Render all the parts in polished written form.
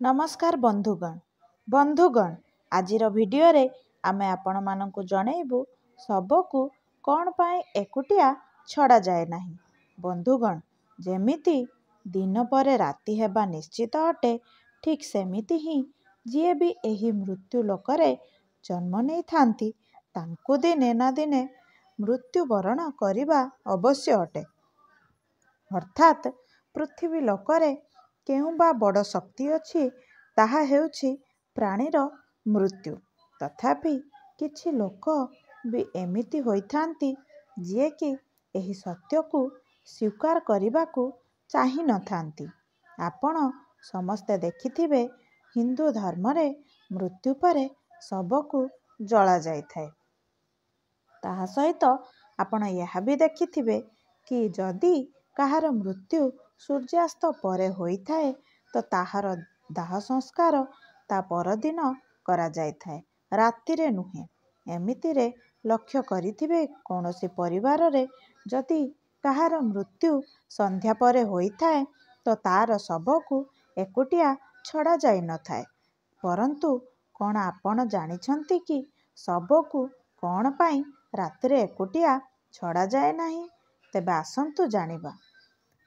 नमस्कार बंधुगण आजिर भिडियो आमे आपण मानकु जणैबु सबको कौन पाए एकुटिया छड़ा जाए नहीं। बंधुगण जेमिति दिन पर राति हेबा निश्चित अटे ठीक सेमिति ही जिए भी एही मृत्यु लोकरे जन्म नहीं थांती तांकु दिने ना दिने मृत्युवरण करिबा अवश्य अटे। अर्थात पृथ्वी लोकरे केउं बा बड़ शक्ति अछि ताहा हेउछि प्राणीर मृत्यु। तथापि किछि लोक भी एमिति होइथांती जिए कि एही सत्यକୁ स्वीकार करिबाकु चाहि नथांती। आपण समस्ते देखिथिबे हिंदू धर्मरे मृत्यु परे सबको जला जाइथाए। ताहा सहित आपण यह भी देखिथिबे कि जदि काहार मृत्यु सूर्यास्त परे होइथाए तो ताहार दाह संस्कार ता परदिन करा जाइथाए, रातिरे नुहे। एमितिरे लक्ष्य करिथिबे कौनसी परिवार रे जदि काहार मृत्यु संध्या परे होइथाए तो तार सबको एकुटिया छड़ा जाई नथाए। परंतु कौन आपण जानिछंती कि सबको कौन पाई रातिरे एकुटिया छड़ा जाए नहीं? तेबे आसंतु जानिबा।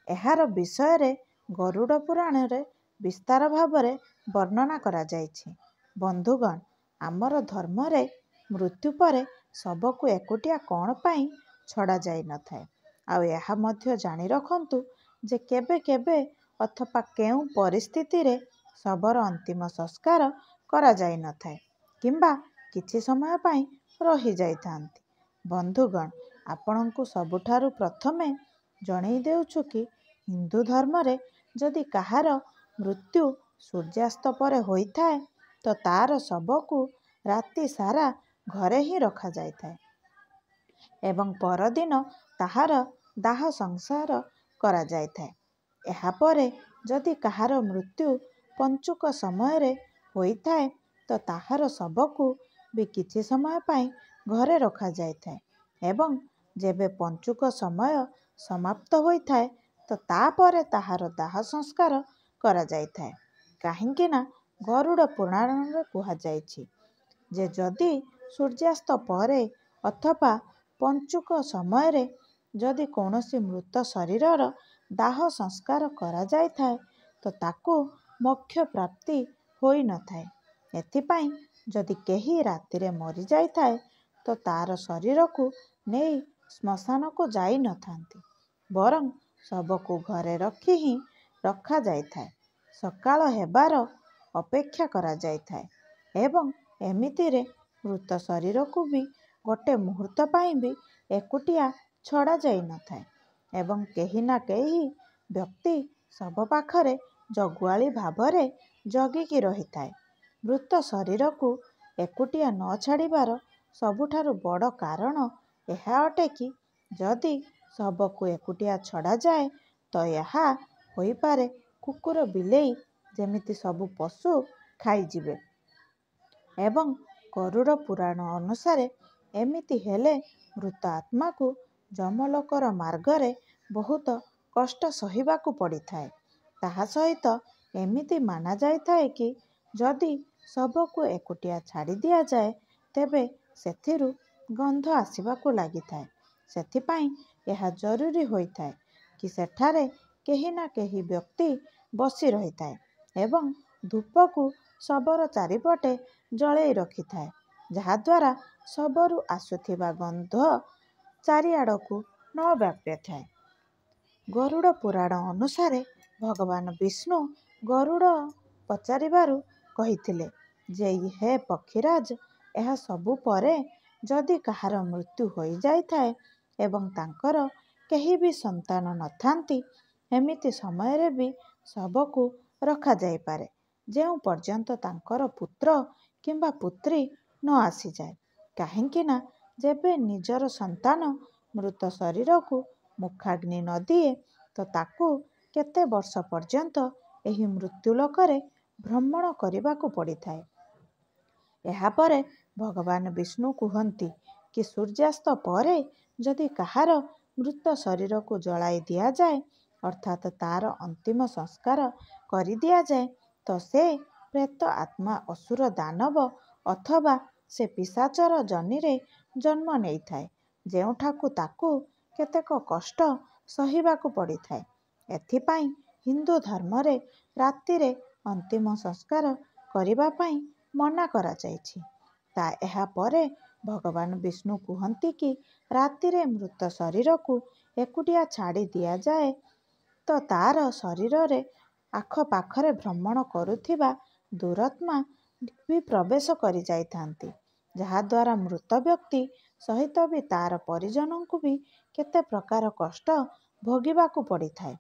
एहार विषय रे गरुड़ पुराण रे विस्तार भावरे वर्णना करा जाइछि। बंधुगण आमर धर्म रे मृत्यु परे सबको एकुटिया कौन पाई छड़ा जाई नथाए। आउ एहा मध्य जानि रखंतु जे केबे केबे अथवा केउं परिस्थिति रे शबर अंतिम संस्कार करा जाई नथाए किंबा किछि समय पाई रही जाइथांती। बंधुगण आपणଙ୍କୁ सबुठारु प्रथमे जणै देउछु कि हिंदू धर्म रे जदि काहार मृत्यु सूर्यास्त परे होइथाए तो तार सबको राति सारा घरे ही रखा जाइथाए एवं परदिन ताहार दाह संस्कार करा जाइथाए। एहा परे जदि काहार मृत्यु पंचुक समय रे होइथाए तो ताहार सबको भी किछि समय पाई घरे रखा जाइथाए एवं जेबे पंचुक समय समाप्त होइथाए तो तापरे ताहार दाह संस्कार करा जाइथाए। काहिंकि ना गरुड़ पुराण रे कुहा जाइछि जे जदि सूर्यास्त परे अथवा पंचुक समय रे जदि कौनसी मृत शरीरर दाह संस्कार करा जाइथाए तो ताकू मोक्ष प्राप्ति होई नथाए। एथिपाई जदि केही रातिरे मरी जाइथाए तो तार शरीर को नहीं श्मशान को जाई नथांती बरं सबको घरे रखी ही रखा जाइथाए। सकाळ हेबार अपेक्षा करा जाइथाए एवं एमितिरे मृत शरीर को भी गोटे मुहूर्त पाई भी एकुटिया छड़ा जाई नथाए एवं केही ना केही व्यक्ति सब पाखरे जगुआली भावरे जगिकी रहिथाए। मृत शरीर को एकुटिया न छाड़िबार सबुठारु बड़ कारण एहा अटे कि जदि सबको एकुटिया छड़ा जाए तो एहा होइपारे कुकुर बिलेई जेमिति सबु पशु खाइजिबे एवं गरुड़ पुराण अनुसारे एमिति हेले मृत आत्मा को जमलोकर मार्गरे बहुत कष्ट सहिबाकू पड़िथाए। ताहा सहित एमिति माना जाइथाए कि जदि सबको एकुटिया छाड़ी दिया जाए तेबे सेथिरु गंध आसिबाकू लागिथाए। सेथिपाई एहा जरूरी होइथाए कि सेठारे केही ना केही व्यक्ति बसी रहिथाए एवं धूपକୁ शबर चारिपटे जळेई रखिथाए जहाद्वारा शबरु आसुथिबा गंध चारिआडकू न व्यापिथाए। गरुड़ पुराण अनुसारे भगवान विष्णु गरुड़ पचारिबारु कहिथिले जे हे पक्षीराज एहा सबु परे जदि काहार मृत्यु होई जाइथाए एवं तांकर केही भी संतान नथांती एमिति समय भी सबको रखा जाई पारे जेउ पर्यंत तांकर पुत्र किंबा पुत्री न आसी जाए। काहिंकि ना जेबे निजर संतान मृत शरीर को मुखाग्नि न दिए तो ताकू केते वर्ष पर्यंत एही मृत्यु लोकरे भ्रमण करिबाकू पड़िथाए। एहा परे भगवान विष्णु कुहंती कि सूर्यास्त परे जदि काहार मृत शरीर को जलाई दिया जाए अर्थात तार अंतिम संस्कार करि दिया जाए ତ ସେ ପ୍ରେତ ଆତ୍ମା ଅସୁର ଦାନବ ଅଥବା ସେ ପିଶାଚର ଜନିରେ ଜନ୍ମ ନେଇଥାଏ, ଯେଉଁଠାକୁ ତାକୁ କେତେକ କଷ୍ଟ ସହିବାକୁ ପଡ଼ିଥାଏ। ଏଥିପାଇଁ ହିନ୍ଦୁ ଧର୍ମରେ ରାତିରେ ଅନ୍ତିମ ସଂସ୍କାର କରିବା ପାଇଁ ମନା କରାଯାଇଛି। ଏହାପରେ ଭଗବାନ ବିଷ୍ଣୁ କୁହନ୍ତି କି ରାତିରେ ମୃତ ଶରୀରକୁ ଏକୁଟିଆ ଛାଡ଼ି ଦିଆଯାଏ ତ ତାର ଶରୀରରେ ଆଖପାଖରେ ଭ୍ରମଣ କରୁଥିବା ଦୁରାତ୍ମା ବି ପ୍ରବେଶ କରିଯାଇଥାନ୍ତି, ଯାହାଦ୍ୱାରା ମୃତ ବ୍ୟକ୍ତି ସହିତ ବି ତାର ପରିଜନଙ୍କୁ ବି କେତେ ପ୍ରକାର କଷ୍ଟ ଭୋଗିବାକୁ ପଡ଼ିଥାଏ।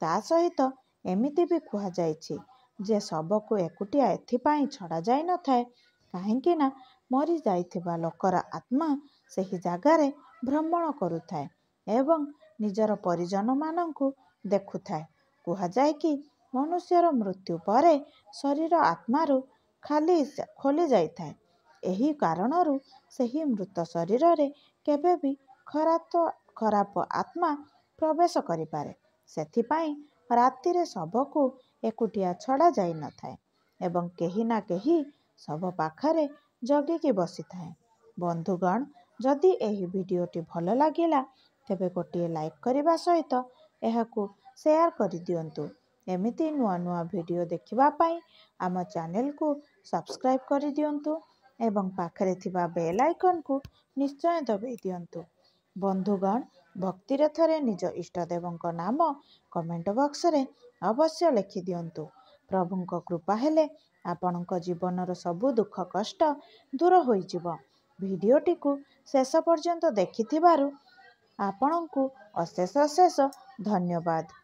ତା ସହିତ ଏମିତି ବି କୁହାଯାଇଛି ଯେ ଶବକୁ ଏକୁଟିଆ ଏଥିପାଇଁ ଛଡ଼ାଯାଇନଥାଏ କାହିଁକି ନା ମରିଯାଇଥିବା ଲୋକର ଆତ୍ମା ସେହି ଜାଗାରେ ଭ୍ରମଣ କରୁଥାଏ ଏବଂ ନିଜର ପରିଜନମାନଙ୍କୁ ଦେଖୁଥାଏ। କୁହାଯାଏ କି ମନୁଷ୍ୟର ମୃତ୍ୟୁ ପରେ ଶରୀର ଆତ୍ମାରୁ ଖୋଲି ଯାଇଥାଏ। ଏହି କାରଣରୁ ସେହି ମୃତ ଶରୀରରେ କେବେ ବି ଖରାପ ଆତ୍ମା ପ୍ରବେଶ କରିପାରେ। ସେଥିପାଇଁ ରାତିରେ ଶବକୁ ଏକୁଟିଆ ଛଡ଼ା ଯାଇନଥାଏ ଏବଂ କେହି ନା କେହି ଶବ ପାଖରେ ଜଗିକି ବସିଥାଏ। ବନ୍ଧୁଗଣ, ଯଦି ଏହି ଭିଡ଼ିଓଟି ଭଲ ଲାଗିଲା ତେବେ ଗୋଟିଏ ଲାଇକ୍ କରିବା ସହିତ ଏହାକୁ ସେୟାର କରିଦିଅନ୍ତୁ। ଏମିତି ନୂଆ ନୂଆ ଭିଡ଼ିଓ ଦେଖିବା ପାଇଁ ଆମ ଚ୍ୟାନେଲକୁ ସବସ୍କ୍ରାଇବ୍ କରିଦିଅନ୍ତୁ ଏବଂ ପାଖରେ ଥିବା ବେଲ୍ ଆଇକନ୍କୁ ନିଶ୍ଚୟ ଦବାଇ ଦିଅନ୍ତୁ। ବନ୍ଧୁଗଣ, ଭକ୍ତିରେ ଥରେ ନିଜ ଇଷ୍ଟଦେବଙ୍କ ନାମ କମେଣ୍ଟ ବକ୍ସରେ ଅବଶ୍ୟ ଲେଖିଦିଅନ୍ତୁ। ପ୍ରଭୁଙ୍କ କୃପା ହେଲେ ଆପଣଙ୍କ ଜୀବନର ସବୁ ଦୁଃଖ କଷ୍ଟ ଦୂର ହୋଇଯିବ। ଭିଡ଼ିଓଟିକୁ ଶେଷ ପର୍ଯ୍ୟନ୍ତ ଦେଖିଥିବାରୁ ଆପଣଙ୍କୁ ଅଶେଷ ଅଶେଷ ଧନ୍ୟବାଦ।